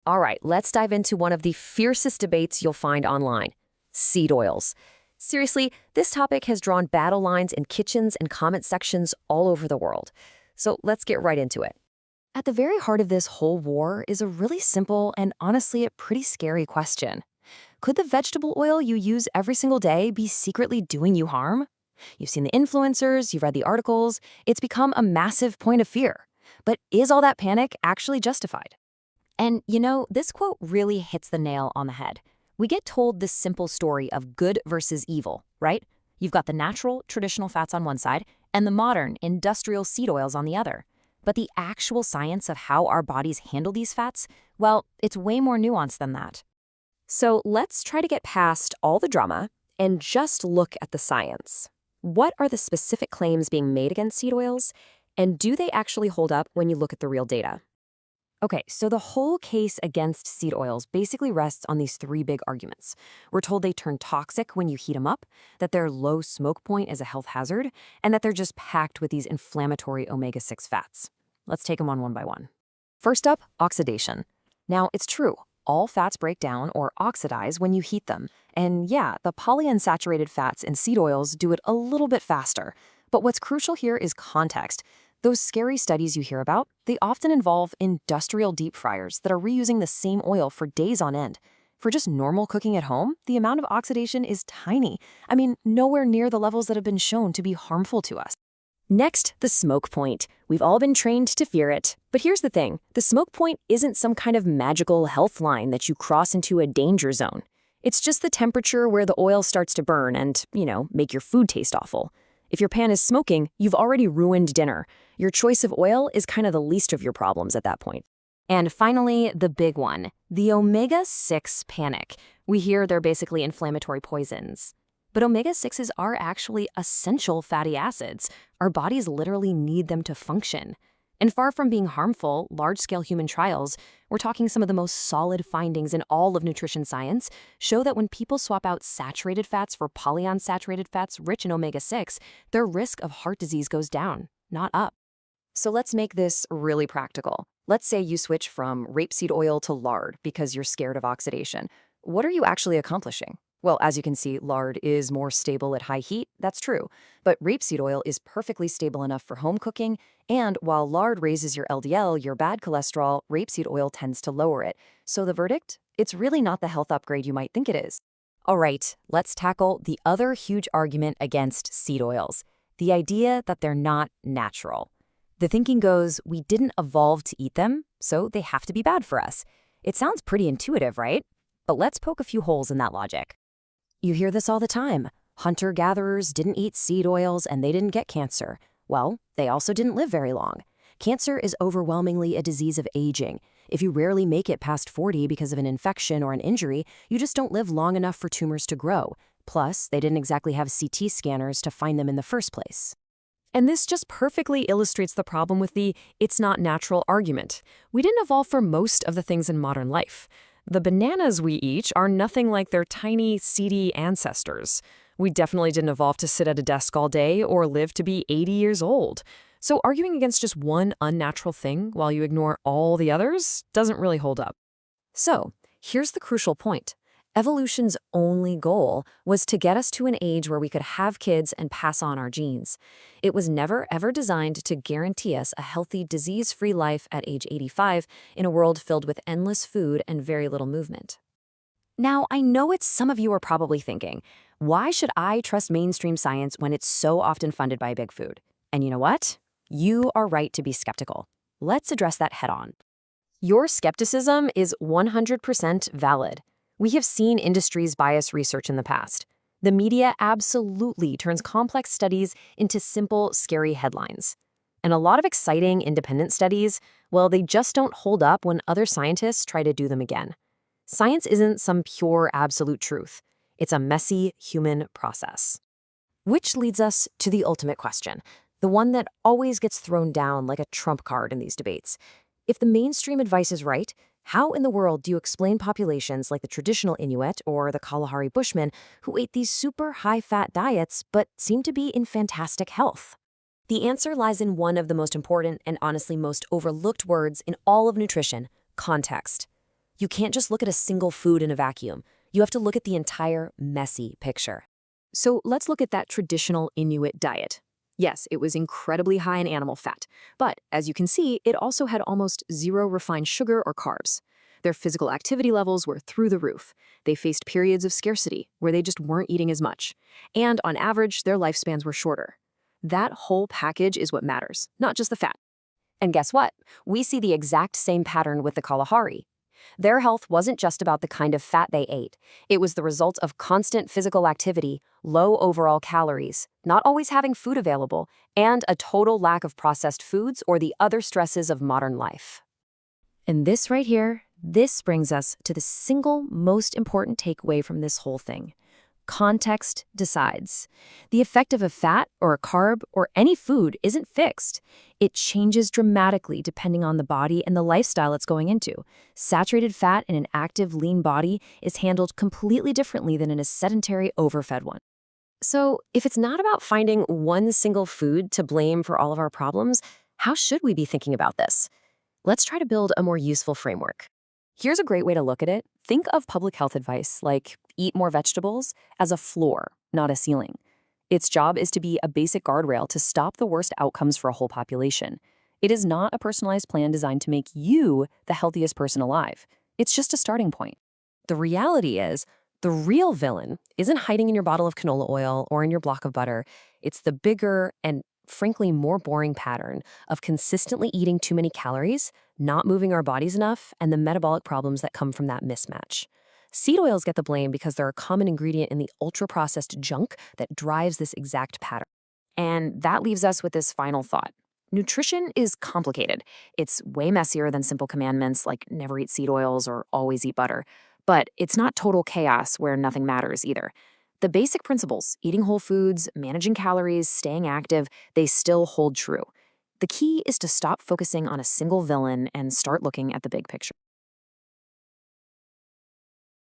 All right, let's dive into one of the fiercest debates you'll find online: seed oils. Seriously, this topic has drawn battle lines in kitchens and comment sections all over the world. So let's get right into it. At the very heart of this whole war is a really simple and honestly a pretty scary question. Could the vegetable oil you use every single day be secretly doing you harm? You've seen the influencers, you've read the articles, it's become a massive point of fear. But is all that panic actually justified? And this quote really hits the nail on the head. We get told this simple story of good versus evil, right? You've got the natural, traditional fats on one side and the modern, industrial seed oils on the other. But the actual science of how our bodies handle these fats, well, it's way more nuanced than that. So let's try to get past all the drama and just look at the science. What are the specific claims being made against seed oils? And do they actually hold up when you look at the real data? Okay, so the whole case against seed oils basically rests on these three big arguments. We're told they turn toxic when you heat them up, that their low smoke point is a health hazard, and that they're just packed with these inflammatory omega-6 fats. Let's take them on one by one. First up, oxidation. Now, it's true. All fats break down or oxidize when you heat them. And yeah, the polyunsaturated fats in seed oils do it a little bit faster. But what's crucial here is context. Those scary studies you hear about, they often involve industrial deep fryers that are reusing the same oil for days on end. For just normal cooking at home, the amount of oxidation is tiny. I mean, nowhere near the levels that have been shown to be harmful to us. Next, the smoke point. We've all been trained to fear it. But here's the thing. The smoke point isn't some kind of magical health line that you cross into a danger zone. It's just the temperature where the oil starts to burn and, make your food taste awful. If your pan is smoking, you've already ruined dinner. Your choice of oil is kind of the least of your problems at that point. And finally, the big one, the omega-6 panic. We hear they're basically inflammatory poisons. But omega-6s are actually essential fatty acids. Our bodies literally need them to function. And far from being harmful, large-scale human trials, we're talking some of the most solid findings in all of nutrition science, show that when people swap out saturated fats for polyunsaturated fats rich in omega-6, their risk of heart disease goes down, not up. So let's make this really practical. Let's say you switch from rapeseed oil to lard because you're scared of oxidation. What are you actually accomplishing? Well, as you can see, lard is more stable at high heat, that's true. But rapeseed oil is perfectly stable enough for home cooking, and while lard raises your LDL, your bad cholesterol, rapeseed oil tends to lower it. So the verdict? It's really not the health upgrade you might think it is. All right, let's tackle the other huge argument against seed oils, the idea that they're not natural. The thinking goes, we didn't evolve to eat them, so they have to be bad for us. It sounds pretty intuitive, right? But let's poke a few holes in that logic. You hear this all the time. Hunter-gatherers didn't eat seed oils and they didn't get cancer. Well, they also didn't live very long. Cancer is overwhelmingly a disease of aging. If you rarely make it past 40 because of an infection or an injury, you just don't live long enough for tumors to grow. Plus, they didn't exactly have CT scanners to find them in the first place. And this just perfectly illustrates the problem with the "it's not natural" argument. We didn't evolve for most of the things in modern life. The bananas we eat are nothing like their tiny, seedy ancestors. We definitely didn't evolve to sit at a desk all day or live to be 80 years old. So arguing against just one unnatural thing while you ignore all the others doesn't really hold up. So, here's the crucial point. Evolution's only goal was to get us to an age where we could have kids and pass on our genes. It was never ever designed to guarantee us a healthy, disease-free life at age 85 in a world filled with endless food and very little movement. Now, I know some of you are probably thinking, why should I trust mainstream science when it's so often funded by big food? And you know what? You are right to be skeptical. Let's address that head on. Your skepticism is 100% valid. We have seen industries bias research in the past. The media absolutely turns complex studies into simple, scary headlines. And a lot of exciting independent studies, well, they just don't hold up when other scientists try to do them again. Science isn't some pure, absolute truth. It's a messy human process. Which leads us to the ultimate question, the one that always gets thrown down like a trump card in these debates. If the mainstream advice is right, how in the world do you explain populations like the traditional Inuit or the Kalahari Bushmen who ate these super high-fat diets but seem to be in fantastic health? The answer lies in one of the most important and honestly most overlooked words in all of nutrition: context. You can't just look at a single food in a vacuum. You have to look at the entire messy picture. So let's look at that traditional Inuit diet. Yes, it was incredibly high in animal fat, but as you can see, it also had almost zero refined sugar or carbs. Their physical activity levels were through the roof. They faced periods of scarcity where they just weren't eating as much. And on average, their lifespans were shorter. That whole package is what matters, not just the fat. And guess what? We see the exact same pattern with the Kalahari. Their health wasn't just about the kind of fat they ate. It was the result of constant physical activity, low overall calories, not always having food available, and a total lack of processed foods or the other stresses of modern life. And this right here, this brings us to the single most important takeaway from this whole thing. Context decides. The effect of a fat or a carb or any food isn't fixed. It changes dramatically depending on the body and the lifestyle it's going into. Saturated fat in an active, lean body is handled completely differently than in a sedentary, overfed one. So, if it's not about finding one single food to blame for all of our problems, how should we be thinking about this? Let's try to build a more useful framework. Here's a great way to look at it. Think of public health advice, like eat more vegetables, as a floor, not a ceiling. Its job is to be a basic guardrail to stop the worst outcomes for a whole population. It is not a personalized plan designed to make you the healthiest person alive. It's just a starting point. The reality is, the real villain isn't hiding in your bottle of canola oil or in your block of butter. It's the bigger and frankly more boring pattern of consistently eating too many calories, not moving our bodies enough, and the metabolic problems that come from that mismatch. Seed oils get the blame because they're a common ingredient in the ultra-processed junk that drives this exact pattern. And that leaves us with this final thought. Nutrition is complicated. It's way messier than simple commandments like never eat seed oils or always eat butter. But it's not total chaos where nothing matters either. The basic principles, eating whole foods, managing calories, staying active, they still hold true. The key is to stop focusing on a single villain and start looking at the big picture.